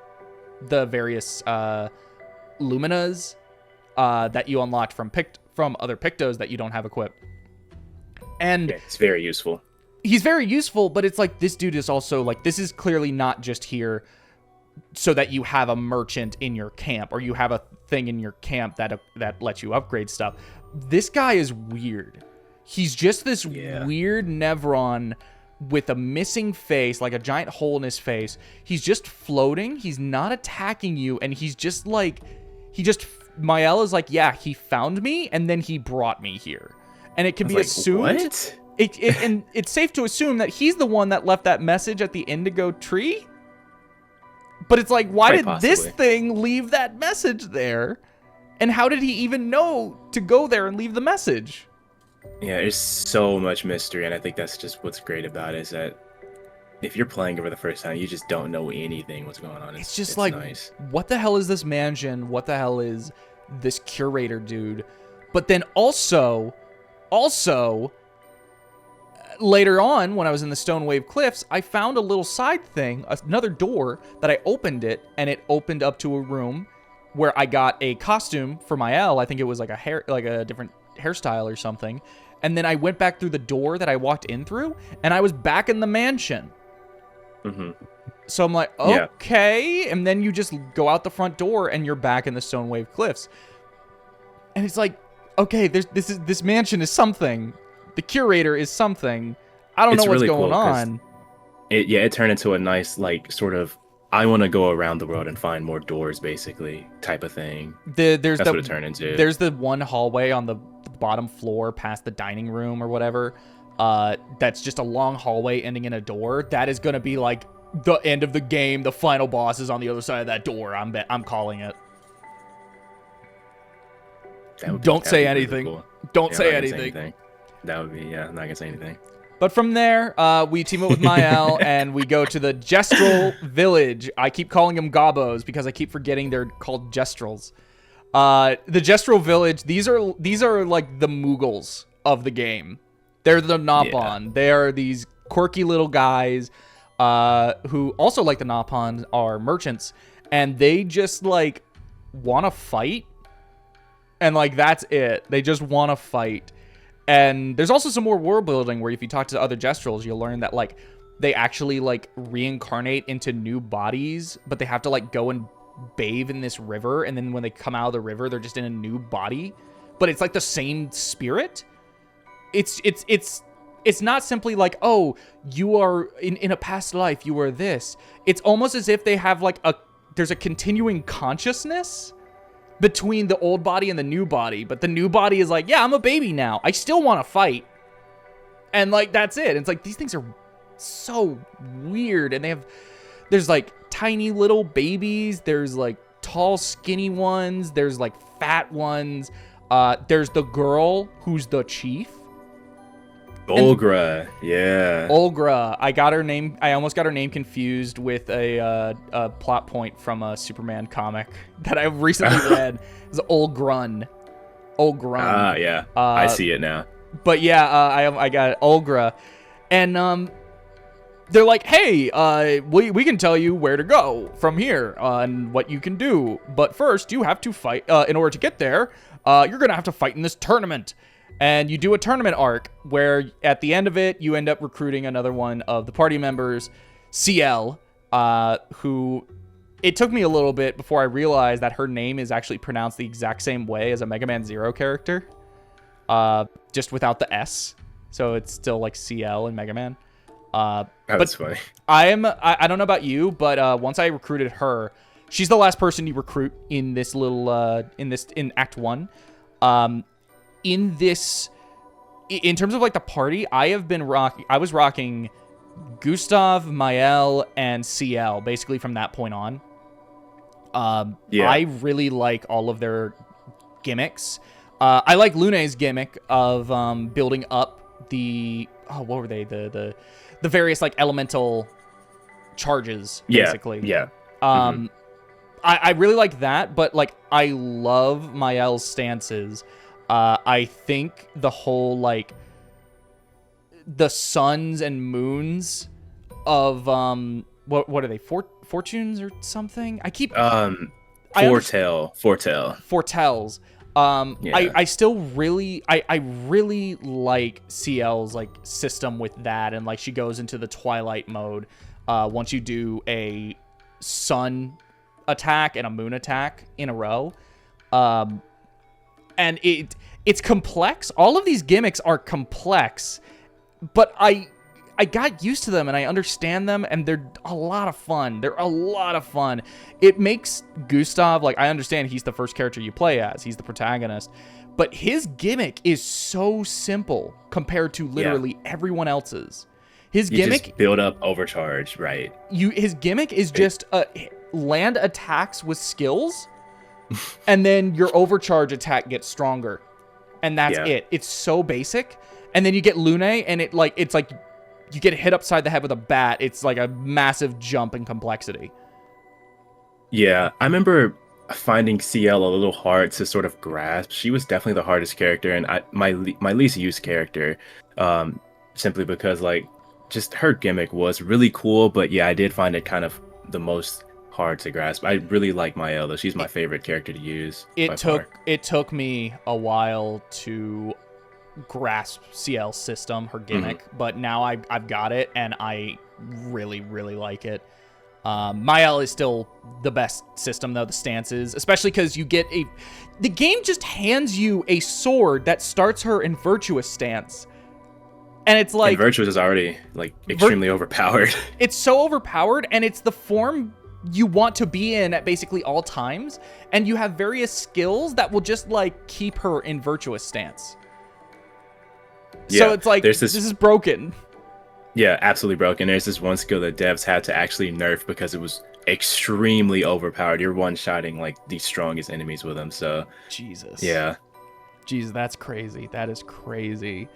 the various luminas that you unlocked from other pictos that you don't have equipped. And
it's very useful.
He's very useful, but it's like this dude is also like, this is clearly not just here so that you have a merchant in your camp or you have a thing in your camp that lets you upgrade stuff. This guy is weird. He's just this weird Nevron with a missing face, like a giant hole in his face. He's just floating. He's not attacking you. And he's just like, Mael is like, yeah, he found me and then he brought me here. And it can be assumed.
What?
And it's safe to assume that he's the one that left that message at the indigo tree. But it's like, why did this thing leave that message there? And how did he even know to go there and leave the message?
Yeah, there's so much mystery, and I think that's just what's great about it, is that if you're playing it for the first time, you just don't know anything what's going on.
It's just
it's
like,
nice.
What the hell is this mansion? What the hell is this curator dude? But then also, later on, when I was in the Stone Wave Cliffs, I found a little side thing, another door, that I opened it, and it opened up to a room where I got a costume for my L. I think it was like a different hairstyle or something. And then I went back through the door that I walked in through, and I was back in the mansion.
Mm-hmm.
So I'm like, okay. Yeah. And then you just go out the front door, and you're back in the Stone Wave Cliffs. And it's like, okay, this mansion is something. The curator is something. I don't know what's really going on.
It turned into a nice, like, sort of, I want to go around the world and find more doors, basically, type of thing. That's what it turned into.
There's the one hallway on the bottom floor past the dining room or whatever. That's just a long hallway ending in a door. That is going to be like the end of the game. The final boss is on the other side of that door. I'm calling it. Don't say anything. Really cool. Don't say anything.
That would be, yeah, I'm not going to say anything.
But from there, we team up with Mael, and we go to the Gestral village. I keep calling them Gobos because I keep forgetting they're called Gestrals. The Gestral village, these are like the Mughals of the game. They're the Nopon. Yeah. They are these quirky little guys who also, like the Nopon, are merchants. And they just, like, want to fight. And, like, that's it. They just want to fight. And there's also some more world building where if you talk to other Gestrals, you'll learn that, like, they actually, like, reincarnate into new bodies, but they have to, like, go and bathe in this river, and then when they come out of the river, they're just in a new body. But it's, like, the same spirit. It's not simply like, oh, you are, in a past life, you were this. It's almost as if they have, like, there's a continuing consciousness between the old body and the new body, but the new body is like, yeah, I'm a baby now. I still want to fight. And, like, that's it. It's like, these things are so weird. And there's, like, tiny little babies. There's, like, tall, skinny ones. There's, like, fat ones. There's the girl who's the chief.
Olgra, yeah.
Olgra. I almost got her name confused with a plot point from a Superman comic that I recently read. It's Olgrun. Olgrun.
Yeah. I see it now.
But yeah, I got Olgra. And they're like, hey, we can tell you where to go from here and what you can do. But first, you have to fight. In order to get there, you're going to have to fight in this tournament. And you do a tournament arc where at the end of it, you end up recruiting another one of the party members, CL, who it took me a little bit before I realized that her name is actually pronounced the exact same way as a Mega Man Zero character, just without the S. So it's still like CL in Mega Man.
That's funny.
I don't know about you, but once I recruited her, she's the last person you recruit in this little in Act 1. In terms of like the party, I was rocking Gustave, Mael, and CL basically from that point on. I really like all of their gimmicks. I like Lune's gimmick of building up what were they? The various like elemental charges, basically.
Yeah.
I really like that, but like I love Mael's stances. I think the whole, like, the suns and moons of, what are they, fortunes or something? I keep... Foretells. Yeah. I still really... I really like CL's, like, system with that, and, like, she goes into the Twilight mode once you do a sun attack and a moon attack in a row. And it's complex. All of these gimmicks are complex, but I got used to them and I understand them, and they're a lot of fun. It makes Gustave, like, I understand he's the first character you play as. He's the protagonist. But his gimmick is so simple compared to literally everyone else's. His gimmick...
just build up overcharge, right?
His gimmick is just land attacks with skills and then your overcharge attack gets stronger. And that's it. It's so basic. And then you get Lune, and it's like you get hit upside the head with a bat. It's like a massive jump in complexity.
Yeah, I remember finding CL a little hard to sort of grasp. She was definitely the hardest character, and my least used character, simply because like just her gimmick was really cool. But yeah, I did find it kind of the most hard to grasp. I really like Mael though. She's my favorite character to use. It
took me a while to grasp CL's system, her gimmick, but now I've got it, and I really, really like it. Mael is still the best system though, the stances, especially because you get the game just hands you a sword that starts her in Virtuous stance. And it's like...
And Virtuous is already like extremely overpowered.
It's so overpowered, and it's the form you want to be in at basically all times, and you have various skills that will just like keep her in Virtuous stance. Yeah, so it's like, this is broken.
Yeah, absolutely broken. There's this one skill that devs had to actually nerf because it was extremely overpowered. You're one-shotting like the strongest enemies with them. So
Jesus.
Yeah.
Jesus, that's crazy. That is crazy.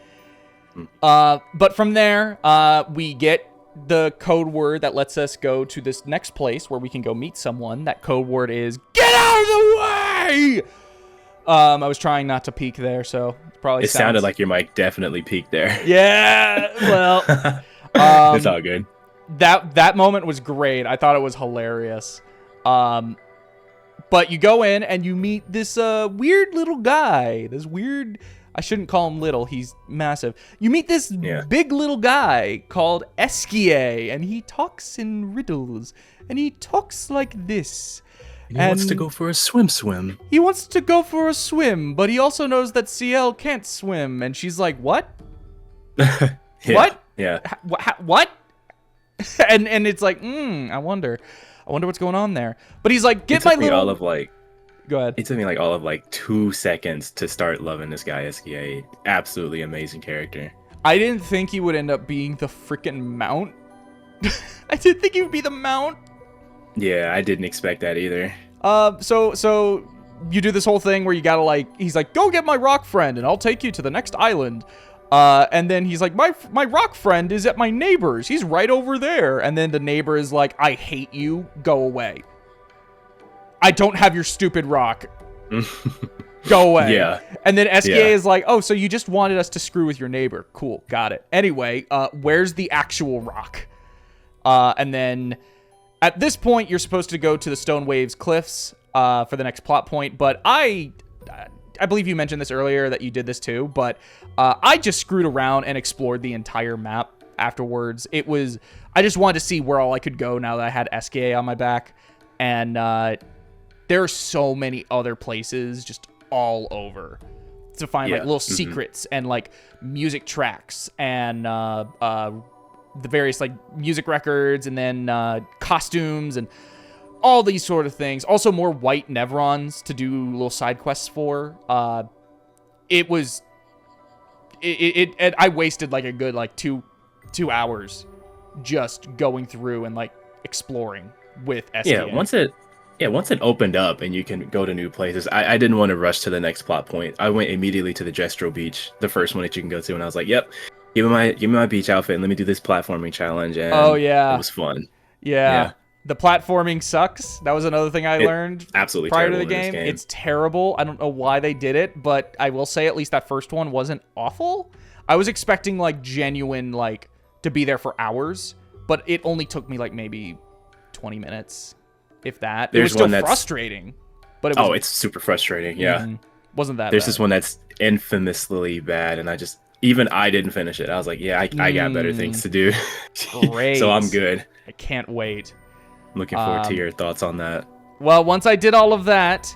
But from there, we get the code word that lets us go to this next place where we can go meet someone. That code word is "Get out of the way!" I was trying not to peek there, so probably
it sounded like your mic definitely peaked there.
Yeah, well,
it's all good.
That moment was great. I thought it was hilarious. But you go in and you meet this weird little guy. This weird, I shouldn't call him little, he's massive. You meet this big little guy called Esquier, and he talks in riddles, and he talks like this.
He wants to go for a swim.
He wants to go for a swim, but he also knows that CL can't swim. And she's like, what? What?
Yeah.
What? and it's like, I wonder what's going on there. But he's like, get my little... Go ahead.
It took me all of 2 seconds to start loving this guy, SKA. Absolutely amazing character.
I didn't think he would end up being the freaking mount. I didn't think he would be the mount.
Yeah, I didn't expect that either.
So you do this whole thing where you gotta he's like, go get my rock friend and I'll take you to the next island. And then he's like, my rock friend is at my neighbor's. He's right over there. And then the neighbor is like, I hate you. Go away. I don't have your stupid rock. Go away.
Yeah.
And then SKA is like, oh, so you just wanted us to screw with your neighbor. Cool. Got it. Anyway, where's the actual rock? And then at this point, you're supposed to go to the Stone Waves Cliffs for the next plot point. But I believe you mentioned this earlier that you did this too. But I just screwed around and explored the entire map afterwards. I just wanted to see where all I could go now that I had SKA on my back. And there are so many other places just all over to find little secrets and music tracks and the various music records and then costumes and all these sort of things. Also more white Nevrons to do little side quests for. I wasted a good 2 hours just going through and exploring with SKA.
Once it opened up and you can go to new places, I didn't want to rush to the next plot point. I went immediately to the Gestral beach, the first one that you can go to, and I was like, yep, give me my beach outfit and let me do this platforming challenge. And it was fun.
Yeah. The platforming sucks. That was another thing I learned
absolutely
prior to the game. It's terrible. I don't know why they did it, but I will say at least that first one wasn't awful. I was expecting genuine to be there for hours, but it only took me maybe 20 minutes. If that. It was still frustrating. But
it's super frustrating, yeah.
Wasn't that
There's
bad.
this one that's infamously bad, and I didn't finish it. I was like, yeah, I got better things to do.
Great.
So I'm good.
I can't wait.
I'm looking forward to your thoughts on that.
Well, once I did all of that,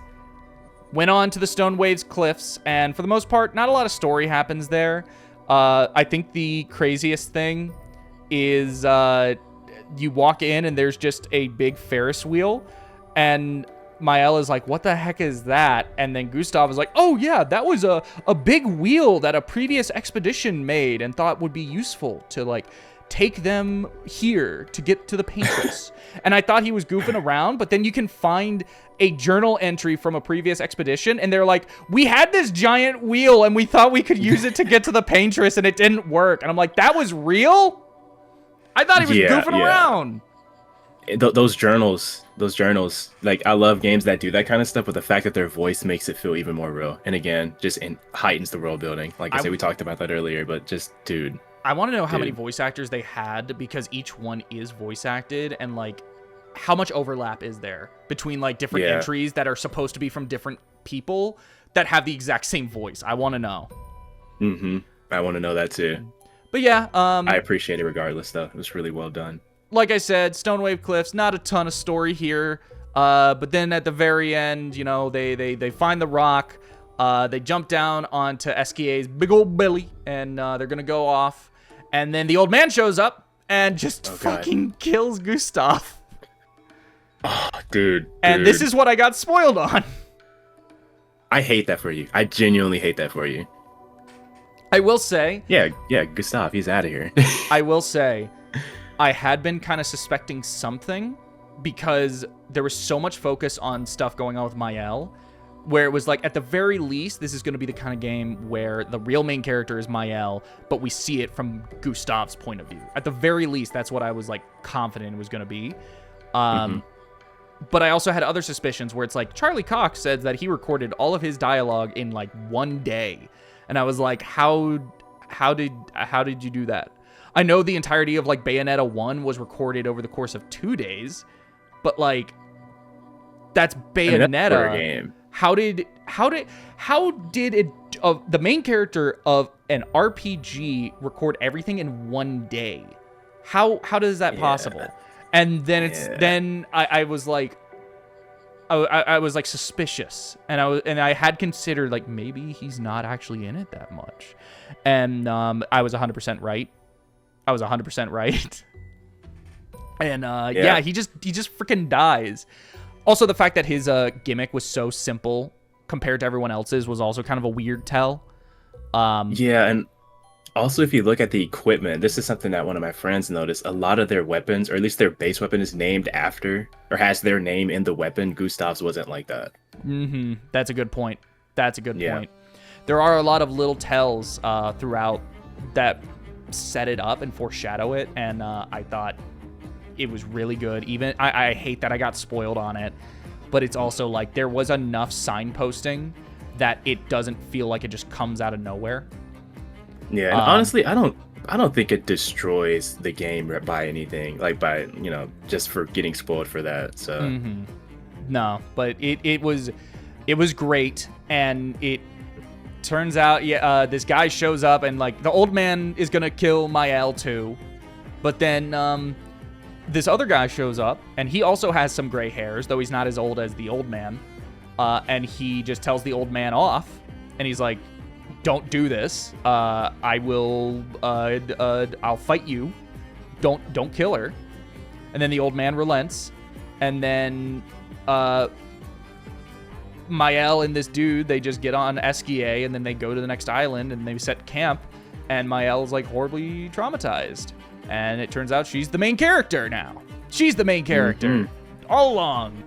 went on to the Stone Waves Cliffs, and for the most part, not a lot of story happens there. I think the craziest thing is... you walk in and there's just a big Ferris wheel, and Mael is like, what the heck is that? And then Gustave is like, oh yeah, that was a big wheel that a previous expedition made and thought would be useful to take them here to get to the paintress. And I thought he was goofing around, but then you can find a journal entry from a previous expedition, and they're like, we had this giant wheel, and we thought we could use it to get to the paintress, and it didn't work. And I'm like, that was real? I thought he was goofing around.
Those journals, like, I love games that do that kind of stuff, but the fact that their voice makes it feel even more real. And again, just heightens the world building. Like I said, we talked about that earlier, but just, dude.
I want to know how many voice actors they had, because each one is voice acted, and like how much overlap is there between like different entries that are supposed to be from different people that have the exact same voice. I want to know.
I want to know that too.
But yeah,
I appreciate it regardless though. It was really well done.
Like I said, Stonewave Cliffs, not a ton of story here. But then at the very end, you know, they find the rock. They jump down onto Esquia's big old belly, and they're going to go off. And then the old man shows up and just fucking kills Gustave.
Oh, dude.
And this is what I got spoiled on.
I hate that for you. I genuinely hate that for you.
I will say...
Yeah, Gustave, he's out of here.
I will say, I had been kind of suspecting something, because there was so much focus on stuff going on with Mael, where it was like, at the very least, this is going to be the kind of game where the real main character is Mael, but we see it from Gustave's point of view. At the very least, that's what I was like confident it was going to be. But I also had other suspicions where it's like, Charlie Cox said that he recorded all of his dialogue in like one day. And I was like, how did you do that? I know the entirety of like Bayonetta 1 was recorded over the course of 2 days, but like, that's Bayonetta.
That's game.
How did it the main character of an RPG record everything in one day? How does that possible? And then then I was like, I was like suspicious, and I had considered like maybe he's not actually in it that much, and I was 100% right. I was 100% right. And he just freaking dies. Also, the fact that his gimmick was so simple compared to everyone else's was also kind of a weird tell.
And also, if you look at the equipment, this is something that one of my friends noticed. A lot of their weapons, or at least their base weapon, is named after, or has their name in the weapon. Gustave's wasn't like that.
That's a good point. Point. There are a lot of little tells throughout that set it up and foreshadow it, and I thought it was really good. Even I hate that I got spoiled on it, but it's also like there was enough signposting that it doesn't feel like it just comes out of nowhere.
Yeah, and honestly, I don't think it destroys the game by anything, like by, you know, just for getting spoiled for that. So
no, but it was great, and it turns out this guy shows up, and like the old man is gonna kill Mael too, but then this other guy shows up, and he also has some gray hairs, though he's not as old as the old man, and he just tells the old man off, and he's like, don't do this. I will. I'll fight you. Don't kill her. And then the old man relents. And then Mael and this dude, they just get on Esquia, and then they go to the next island, and they set camp. And Mael's like horribly traumatized. And it turns out she's the main character now. She's the main character all along.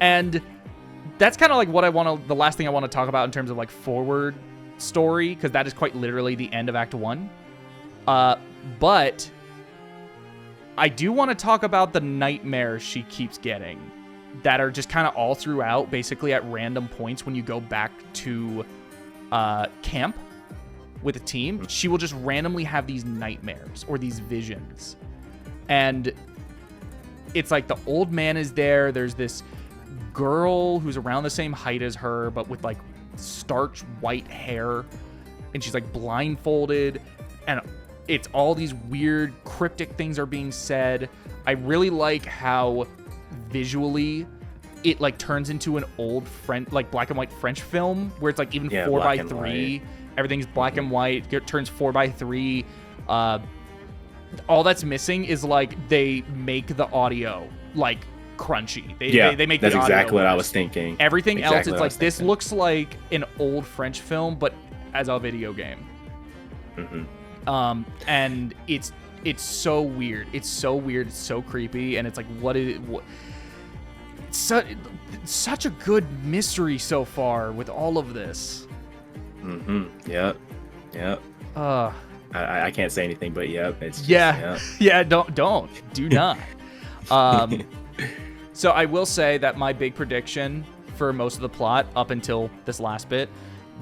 And that's kind of like the last thing I want to talk about in terms of like forward story, because that is quite literally the end of Act 1. But I do want to talk about the nightmares she keeps getting that are just kind of all throughout, basically at random points when you go back to camp with a team. She will just randomly have these nightmares or these visions. And it's like the old man is there. There's this girl who's around the same height as her, but with like starch white hair, and she's like blindfolded, and it's all these weird cryptic things are being said. I really like how visually it like turns into an old French, like black and white French film, where it's like even 4:3, everything's black and white. It turns 4:3. All that's missing is like they make the audio like crunchy. They make
that's
the audio
exactly what I
worse.
was thinking.
Everything else, it's like this looks like an old French film, but as a video game. And it's so weird. It's so weird. It's so creepy. And it's like, what? Such a good mystery so far with all of this.
Yep. I can't say anything, but yep. It's just,
yeah. Do not. So I will say that my big prediction for most of the plot up until this last bit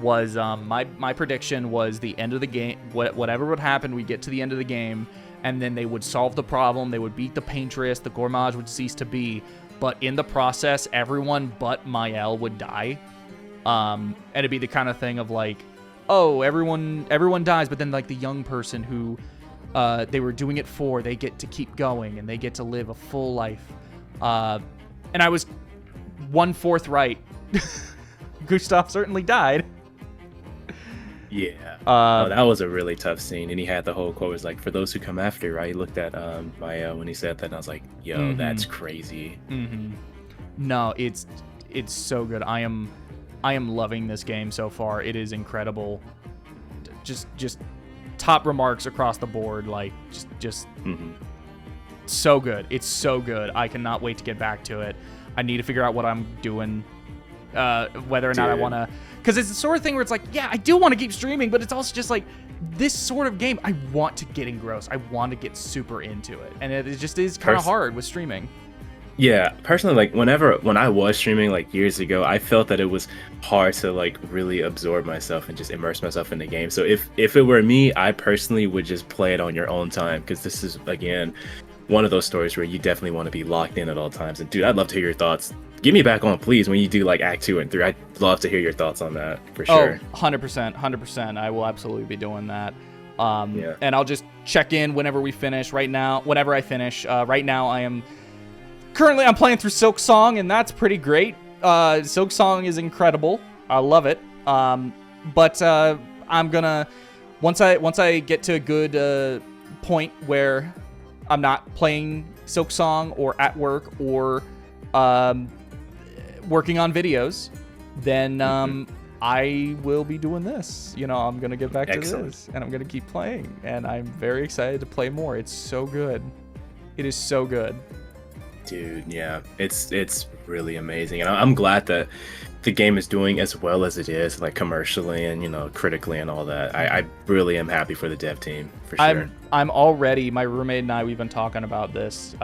was my prediction was the end of the game. Whatever would happen, we get to the end of the game, and then they would solve the problem. They would beat the paintress. The Gourmage would cease to be. But in the process, everyone but Mael would die. And it'd be the kind of thing of like, oh, everyone dies, but then like the young person who they were doing it for, they get to keep going and they get to live a full life. And I was 1/4 right. Gustave certainly died.
Yeah. That was a really tough scene. And he had the whole quote was like, for those who come after, right? He looked at Mael when he said that, and I was like, yo, that's crazy.
No, it's so good. I am loving this game so far. It is incredible. Just top remarks across the board. Like just so good. It's so good. I cannot wait to get back to it. I need to figure out what I'm doing, whether or not I want to. Because it's the sort of thing where it's like, yeah, I do want to keep streaming, but it's also just like this sort of game. I want to get engrossed. I want to get super into it. And it just is kind of hard with streaming.
Yeah, personally, like when I was streaming like years ago, I felt that it was hard to like really absorb myself and just immerse myself in the game. So if it were me, I personally would just play it on your own time, because this is, again, one of those stories where you definitely want to be locked in at all times. And dude, I'd love to hear your thoughts. Get me back on, please, when you do like Act 2 and 3. I'd love to hear your thoughts on that for sure.
Oh, 100%. I will absolutely be doing that.
Yeah.
And I'll just check in whenever we finish. Whenever I finish. Right now, I'm playing through Silk Song, and that's pretty great. Silk Song is incredible. I love it. But I'm gonna once I get to a good point where I'm not playing Silk Song or at work or working on videos, then I will be doing this. I'm gonna get back to this, and I'm gonna keep playing, and I'm very excited to play more. It's so good. It is so good.
Dude, yeah, it's really amazing, and I'm glad that the game is doing as well as it is, like commercially and critically and all that. I really am happy for the dev team, for sure.
I'm already, my roommate and I, we've been talking about this.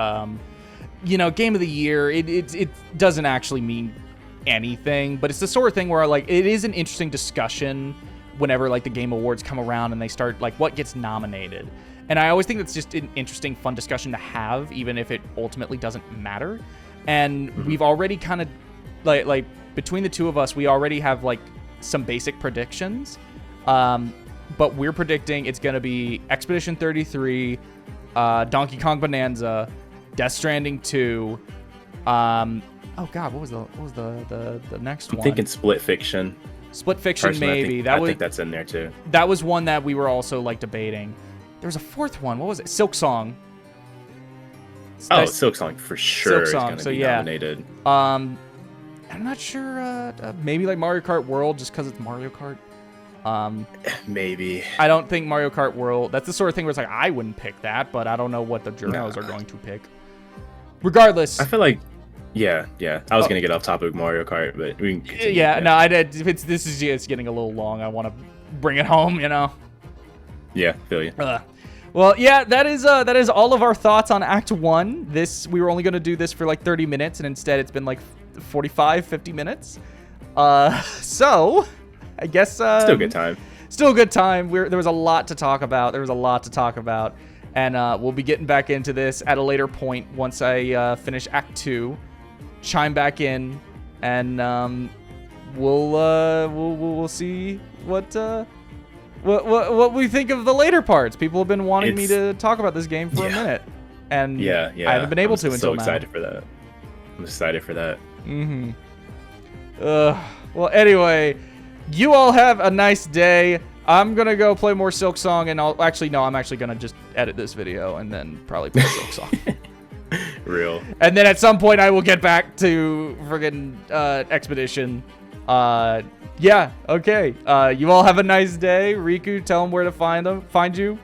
Game of the year, it doesn't actually mean anything, but it's the sort of thing where like it is an interesting discussion whenever like the Game Awards come around and they start like what gets nominated. And I always think that's just an interesting, fun discussion to have, even if it ultimately doesn't matter. And we've already kind of, like between the two of us, we already have like some basic predictions. But we're predicting it's going to be Expedition 33, Donkey Kong Bonanza, Death Stranding 2. Oh God, what was the next one?
I'm thinking Split Fiction.
Split Fiction, personally, maybe.
I think that's in there too.
That was one that we were also like debating. There was a fourth one. What was it? Silk Song.
Silk Song for sure is going to be nominated.
I'm not sure. Maybe like Mario Kart World, just because it's Mario Kart.
Maybe.
I don't think Mario Kart World. That's the sort of thing where it's like I wouldn't pick that, but I don't know what the journals are going to pick. Regardless,
I feel like. Yeah. I was gonna get off topic Mario Kart, but we can continue.
Yeah, no, I did. It's getting a little long. I want to bring it home,
Yeah, feel you.
Well, yeah, that is all of our thoughts on Act 1. We were only going to do this for like 30 minutes, and instead it's been like 45, 50 minutes. So, I guess...
still a good time.
Still a good time. There was a lot to talk about. And we'll be getting back into this at a later point once I finish Act 2. Chime back in, and we'll see what we think of the later parts. People have been wanting me to talk about this game for a minute, and I haven't been able to until now.
I'm excited for that.
Well, anyway, you all have a nice day. I'm gonna go play more Silk Song, and I'm actually gonna just edit this video and then probably play Silk Song.
Real.
And then at some point I will get back to friggin' Expedition. Yeah, okay. You all have a nice day. Riku, tell them where to find you.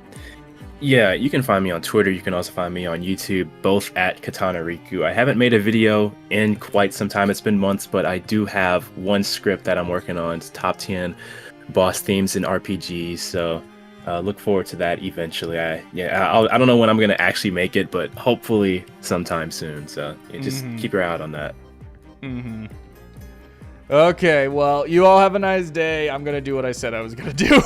Yeah, you can find me on Twitter. You can also find me on YouTube, both at Katana Riku. I haven't made a video in quite some time. It's been months, but I do have one script that I'm working on. It's top 10 boss themes in RPGs. So look forward to that eventually. I don't know when I'm gonna actually make it, but hopefully sometime soon. So yeah, just keep your eye out on that.
Okay, well, you all have a nice day. I'm gonna do what I said I was gonna do.